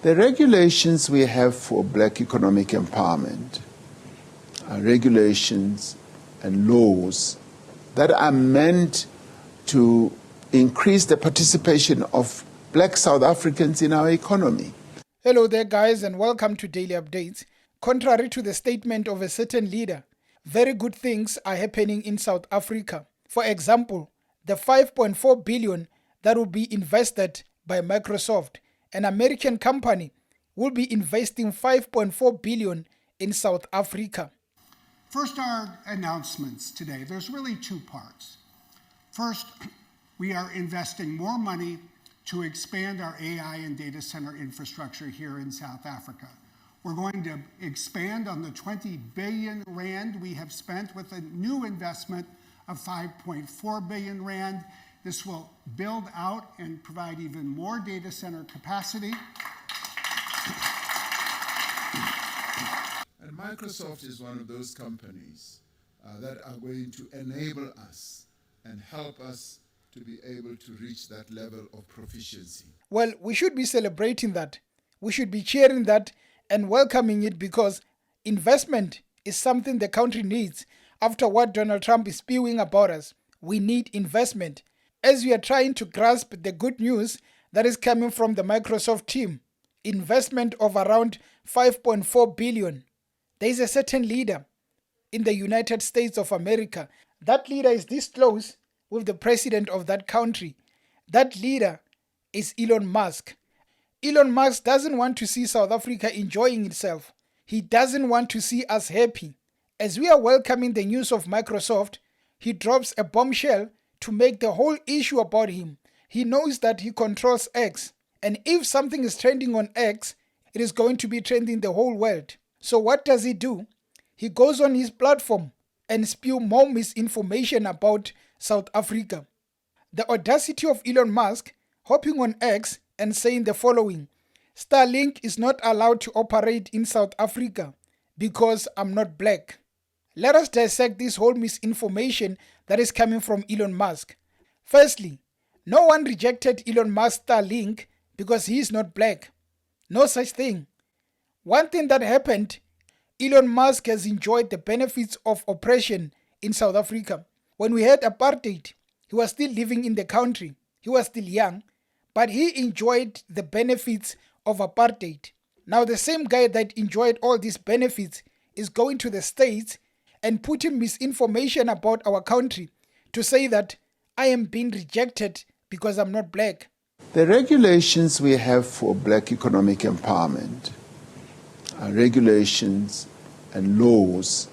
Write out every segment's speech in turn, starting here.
The regulations we have for black economic empowerment are regulations and laws that are meant to increase the participation of black South Africans in our economy. Hello there, guys, and welcome to Daily Updates. Contrary to the statement of a certain leader, very good things are happening in South Africa. For example, the 5.4 billion that will be invested by Microsoft, an American company, will be investing 5.4 billion in South Africa. First, our announcements today. There's really two parts. First, we are investing more money to expand our AI and data center infrastructure here in South Africa. We're going to expand on the 20 billion rand we have spent with a new investment of 5.4 billion rand. This will build out and provide even more data center capacity. And Microsoft is one of those companies that are going to enable us and help us to be able to reach that level of proficiency. Well, we should be celebrating that. We should be cheering that and welcoming it, because investment is something the country needs. After what Donald Trump is spewing about us, we need investment. As we are trying to grasp the good news that is coming from the Microsoft team, investment of around 5.4 billion. There is a certain leader in the United States of America. That leader is this close with the president of that country. That leader is Elon Musk. Elon Musk doesn't want to see South Africa enjoying itself. He doesn't want to see us happy. As we are welcoming the news of Microsoft, he drops a bombshell to make the whole issue about him. He knows that he controls X, and if something is trending on X, it is going to be trending the whole world. So what does he do? He goes on his platform and spew more misinformation about South Africa. The audacity of Elon Musk hopping on X and saying the following: Starlink is not allowed to operate in South Africa because I'm not black. Let us dissect this whole misinformation that is coming from Elon Musk. Firstly, no one rejected Elon Musk's Starlink because he is not black. No such thing. One thing that happened, Elon Musk has enjoyed the benefits of oppression in South Africa. When we had apartheid, he was still living in the country. He was still young, but he enjoyed the benefits of apartheid. Now the same guy that enjoyed all these benefits is going to the States and putting misinformation about our country to say that I am being rejected because I'm not black. The regulations we have for black economic empowerment are regulations and laws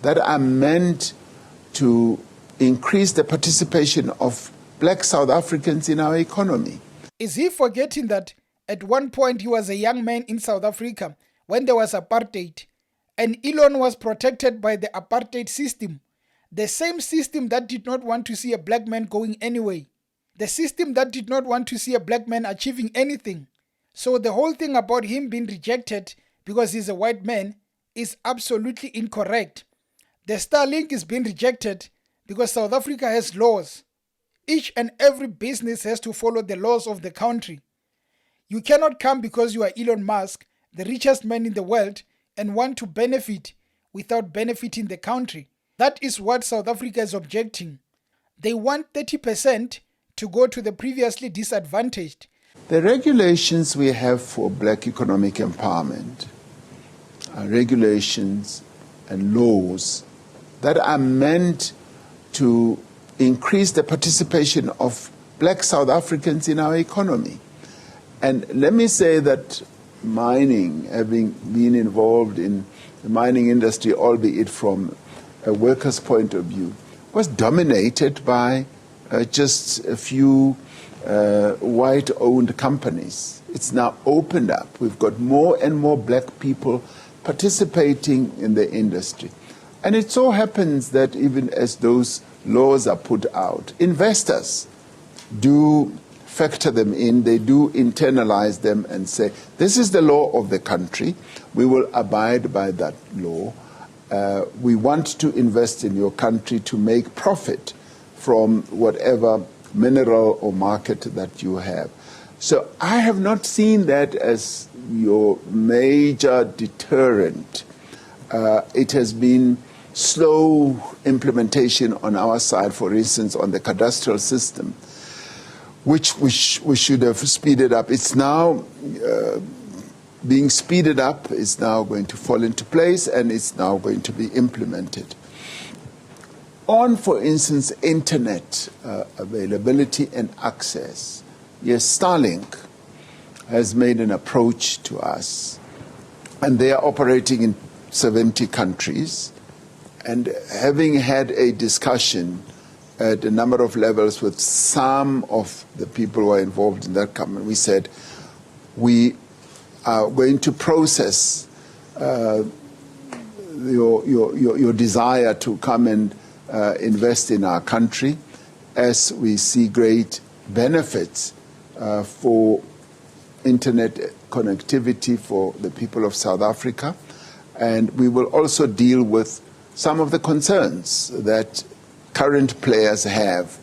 that are meant to increase the participation of black South Africans in our economy. Is he forgetting that at one point he was a young man in South Africa when there was apartheid, and Elon was protected by the apartheid system, the same system that did not want to see a black man going anyway, the system that did not want to see a black man achieving anything. So the whole thing about him being rejected because he's a white man is absolutely incorrect. The Starlink is being rejected because South Africa has laws. Each and every business has to follow the laws of the country. You cannot come because you are Elon Musk, the richest man in the world, and want to benefit without benefiting the country. That is what South Africa is objecting. They want 30% to go to the previously disadvantaged. The regulations we have for black economic empowerment are regulations and laws that are meant to increase the participation of black South Africans in our economy. And let me say that mining, having been involved in the mining industry, albeit from a worker's point of view, was dominated by just a few white-owned companies. It's now opened up. We've got more and more black people participating in the industry. And it so happens that even as those laws are put out, investors do factor them in, they do internalize them and say, this is the law of the country, we will abide by that law. We want to invest in your country to make profit from whatever mineral or market that you have. So I have not seen that as your major deterrent. It has been slow implementation on our side, for instance, on the cadastral system, which we should have speeded up. It's now being speeded up, it's now going to fall into place, and it's now going to be implemented. On, for instance, internet availability and access, yes, Starlink has made an approach to us, and they are operating in 70 countries. And having had a discussion at a number of levels with some of the people who are involved in that company, we said we are going to process your desire to come and invest in our country, as we see great benefits for internet connectivity for the people of South Africa. And we will also deal with some of the concerns that current players have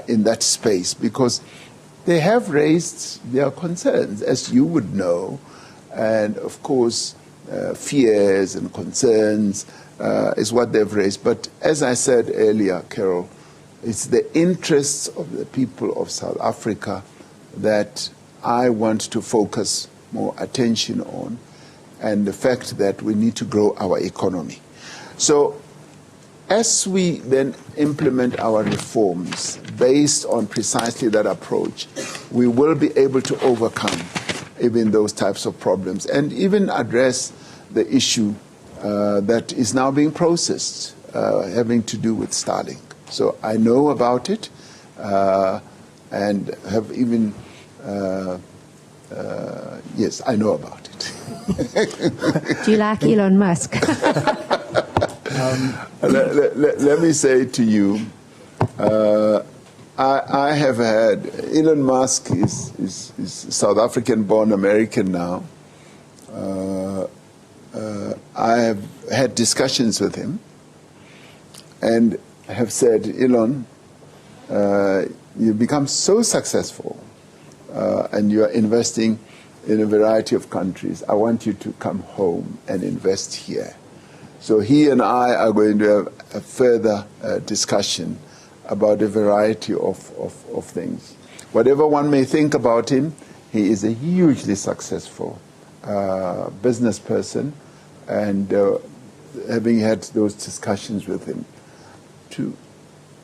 in that space, because they have raised their concerns, as you would know. And of course, fears and concerns is what they've raised. But as I said earlier, Carol, it's the interests of the people of South Africa that I want to focus more attention on, and the fact that we need to grow our economy. So as we then implement our reforms based on precisely that approach, we will be able to overcome even those types of problems and even address the issue that is now being processed having to do with Starlink. So I know about it and have even, yes, I know about it. Do you like Elon Musk? Let me say to you, I have had, Elon Musk is South African-born American now. I have had discussions with him and have said, Elon, you've become so successful and you are investing in a variety of countries. I want you to come home and invest here. So he and I are going to have a further discussion about a variety of things. Whatever one may think about him, he is a hugely successful business person, and having had those discussions with him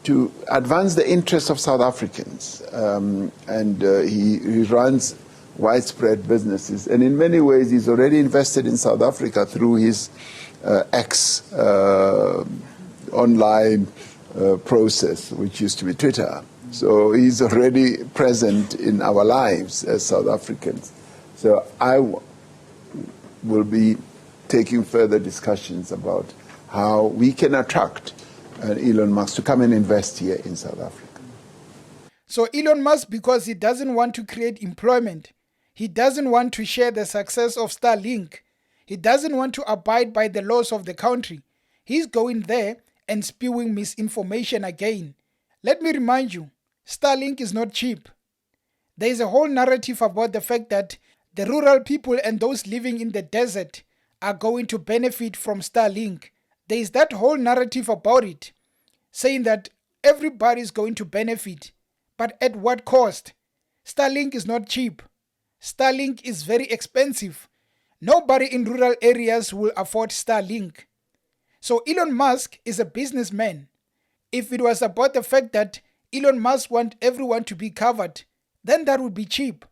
to advance the interests of South Africans, and he runs widespread businesses, and in many ways he's already invested in South Africa through his X online process, which used to be Twitter. So he's already present in our lives as South Africans. So I will be taking further discussions about how we can attract Elon Musk to come and invest here in South Africa. So Elon Musk, because he doesn't want to create employment, he doesn't want to share the success of Starlink, he doesn't want to abide by the laws of the country, he's going there and spewing misinformation again. Let me remind you, Starlink is not cheap. There is a whole narrative about the fact that the rural people and those living in the desert are going to benefit from Starlink. There is that whole narrative about it, saying that everybody is going to benefit. But at what cost? Starlink is not cheap. Starlink is very expensive. Nobody in rural areas will afford Starlink. So Elon Musk is a businessman. If it was about the fact that Elon Musk wants everyone to be covered, then that would be cheap.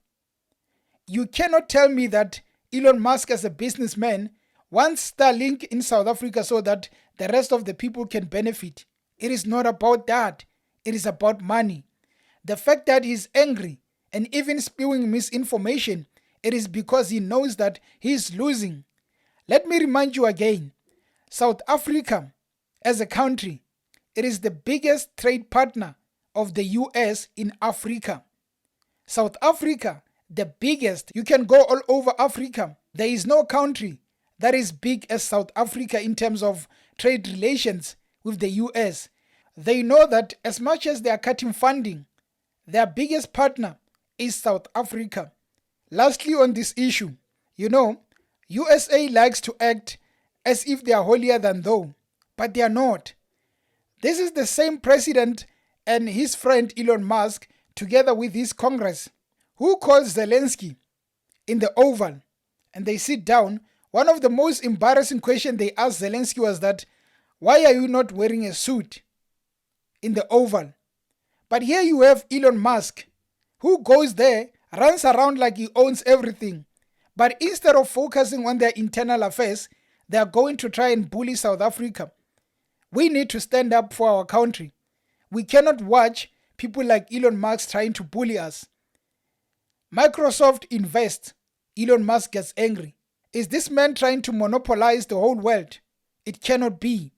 You cannot tell me that Elon Musk as a businessman wants Starlink in South Africa so that the rest of the people can benefit. It is not about that. It is about money. The fact that he's angry and even spewing misinformation, it is because he knows that he is losing. Let me remind you again, South Africa as a country, it is the biggest trade partner of the US in Africa. South Africa, the biggest. You can go all over Africa. There is no country that is big as South Africa in terms of trade relations with the US. They know that as much as they are cutting funding, their biggest partner is South Africa. Lastly, on this issue, You know, USA likes to act as if they are holier than thou, but they are not. This is the same president and his friend Elon Musk, together with his Congress, who calls Zelensky in the Oval, and they sit down. One of the most embarrassing questions they asked Zelensky was that, why are you not wearing a suit in the Oval? But here you have Elon Musk, who goes there, runs around like he owns everything. But instead of focusing on their internal affairs, they are going to try and bully South Africa. We need to stand up for our country. We cannot watch people like Elon Musk trying to bully us. Microsoft invests. Elon Musk gets angry. Is this man trying to monopolize the whole world? It cannot be.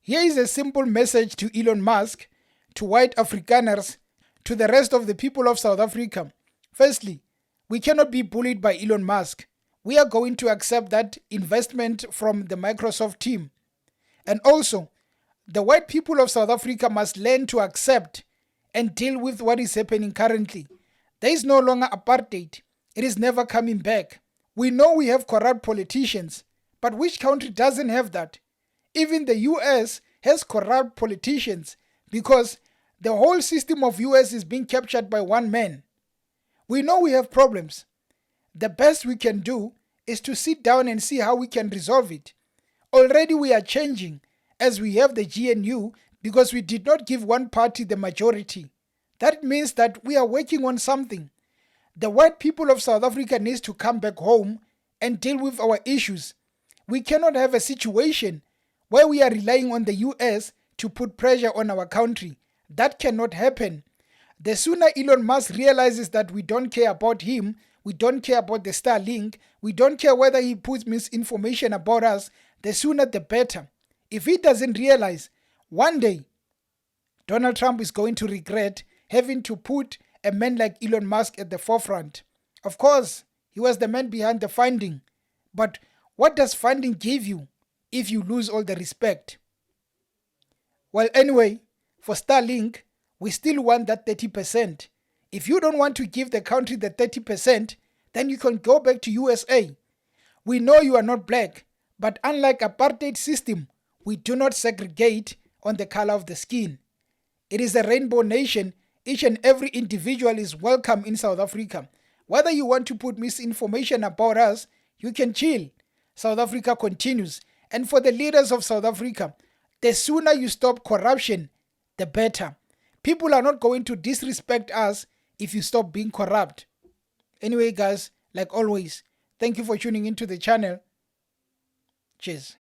Here is a simple message to Elon Musk, to white Afrikaners, to the rest of the people of South Africa. Firstly, we cannot be bullied by Elon Musk. We are going to accept that investment from the Microsoft team. And also, the white people of South Africa must learn to accept and deal with what is happening currently. There is no longer apartheid. It is never coming back. We know we have corrupt politicians, but which country doesn't have that? Even the US has corrupt politicians because the whole system of US is being captured by one man. We know we have problems. The best we can do is to sit down and see how we can resolve it. Already we are changing as we have the GNU because we did not give one party the majority. That means that we are working on something. The white people of South Africa needs to come back home and deal with our issues. We cannot have a situation where we are relying on the US to put pressure on our country. That cannot happen. The sooner Elon Musk realizes that we don't care about him, we don't care about the Starlink, we don't care whether he puts misinformation about us, the sooner the better. If he doesn't realize, one day, Donald Trump is going to regret having to put a man like Elon Musk at the forefront. Of course, he was the man behind the funding. But what does funding give you if you lose all the respect? Well, anyway, for Starlink, we still want that 30%. If you don't want to give the country the 30%, then you can go back to USA. We know you are not black, but unlike apartheid system, we do not segregate on the color of the skin. It is a rainbow nation. Each and every individual is welcome in South Africa. Whether you want to put misinformation about us, you can chill. South Africa continues. And for the leaders of South Africa, the sooner you stop corruption, the better. People are not going to disrespect us if you stop being corrupt. Anyway, guys, like always, thank you for tuning into the channel. Cheers.